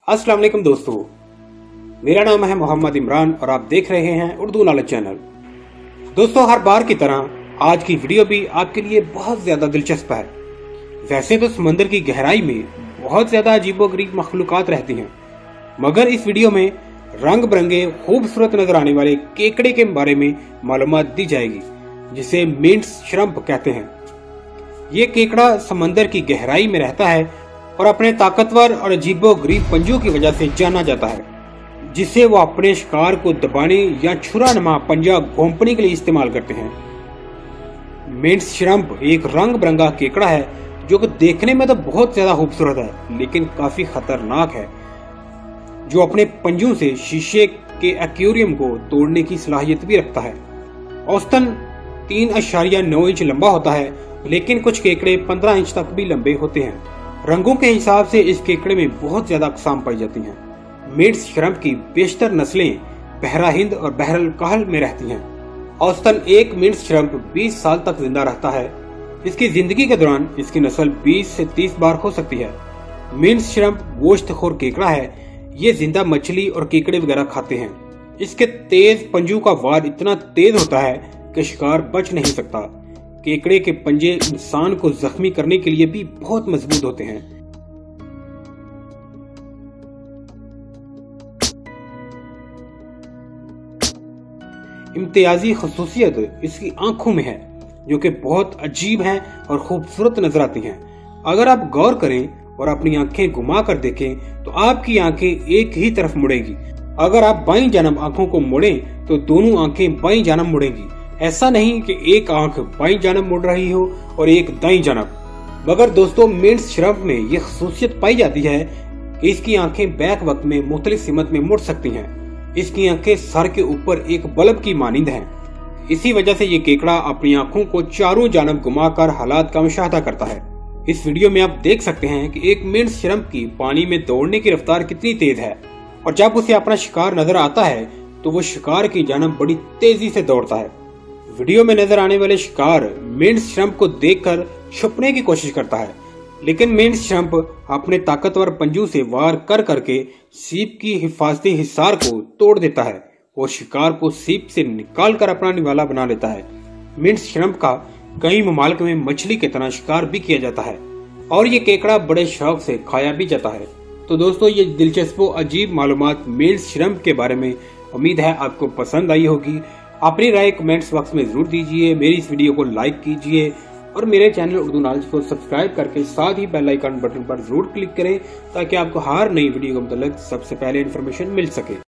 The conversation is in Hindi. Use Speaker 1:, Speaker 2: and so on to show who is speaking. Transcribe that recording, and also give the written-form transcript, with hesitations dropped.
Speaker 1: अस्सलाम वालेकुम दोस्तों, मेरा नाम है मोहम्मद इमरान और आप देख रहे हैं उर्दू नॉलेज चैनल। दोस्तों, हर बार की तरह आज की वीडियो भी आपके लिए बहुत ज्यादा दिलचस्प है। वैसे तो समंदर की गहराई में बहुत ज्यादा अजीबोगरीब मखलूकात रहती हैं, मगर इस वीडियो में रंग बिरंगे खूबसूरत नजर आने वाले केकड़े के बारे में मालूमात दी जाएगी, जिसे मिंट्स श्रम्प कहते हैं। ये केकड़ा समंदर की गहराई में रहता है और अपने ताकतवर और अजीबोगरीब पंजों की वजह से जाना जाता है, जिसे वो अपने शिकार को दबाने या छुरानुमा पंजा घोंपने के लिए इस्तेमाल करते हैं। मिंट्स श्रम्प एक रंग बिरंगा केकड़ा है जो कि देखने में तो बहुत ज्यादा खूबसूरत है, लेकिन काफी खतरनाक है, जो अपने पंजों से शीशे के एक्वेरियम को तोड़ने की सलाहियत भी रखता है। औसतन 3.9 इंच लंबा होता है, लेकिन कुछ केकड़े 15 इंच तक भी लंबे होते हैं। रंगों के हिसाब से इस केकड़े में बहुत ज्यादा अक़साम पाई जाती हैं। मिंट्स श्रम्प की बेशतर नस्लें बहरा हिंद और बहरल कहल में रहती हैं। औसतन एक मिंट्स श्रम्प 20 साल तक जिंदा रहता है। इसकी जिंदगी के दौरान इसकी नस्ल 20 से 30 बार हो सकती है। मिंट्स श्रम्प गोश्तखोर केकड़ा है। ये जिंदा मछली और केकड़े वगैरह खाते हैं। इसके तेज पंजों का वार इतना तेज होता है कि शिकार बच नहीं सकता। केकड़े के पंजे इंसान को जख्मी करने के लिए भी बहुत मजबूत होते हैं। इम्तियाजी खसूसियत इसकी आंखों में है, जो कि बहुत अजीब हैं और खूबसूरत नजर आती हैं। अगर आप गौर करें और अपनी आंखें घुमा कर देखें तो आपकी आंखें एक ही तरफ मुड़ेगी। अगर आप बाईं जानब आंखों को मोड़ें तो दोनों आंखें बाईं जानब मुड़ेंगी। ऐसा नहीं कि एक आंख बाईं जानब मुड़ रही हो और एक दाईं जानब। मगर दोस्तों, मिंट्स श्रम्प में ये खसूसियत पाई जाती है कि इसकी आंखें बैक वक्त में मुख्तलिफ सिमत में मुड़ सकती हैं। इसकी आंखें सर के ऊपर एक बल्ब की मानिंद हैं। इसी वजह से ये केकड़ा अपनी आंखों को चारों जानब घुमाकर हालात का मुशाहदा करता है। इस वीडियो में आप देख सकते हैं कि एक मिंट्स श्रम्प की पानी में दौड़ने की रफ्तार कितनी तेज है, और जब उसे अपना शिकार नजर आता है तो वो शिकार की जानब बड़ी तेजी से दौड़ता है। वीडियो में नजर आने वाले शिकार मिंट्स श्रम्प को देखकर छुपने की कोशिश करता है, लेकिन मिंट्स श्रम्प अपने ताकतवर पंजों से वार कर करके सीप की हिफाजती हिसार को तोड़ देता है। वो शिकार को सीप से निकाल कर अपना निवाला बना लेता है। मिंट्स श्रम्प का कई ममालिक में मछली की तरह शिकार भी किया जाता है और ये केकड़ा बड़े शौक से खाया भी जाता है। तो दोस्तों, ये दिलचस्प अजीब मालूमात मिंट्स श्रम्प के बारे में उम्मीद है आपको पसंद आई होगी। अपनी राय कमेंट्स बॉक्स में जरूर दीजिए। मेरी इस वीडियो को लाइक कीजिए और मेरे चैनल उर्दू नॉलेज को सब्सक्राइब करके साथ ही बेल आइकन बटन पर जरूर क्लिक करें, ताकि आपको हर नई वीडियो के मुताल्लिक सबसे पहले इन्फॉर्मेशन मिल सके।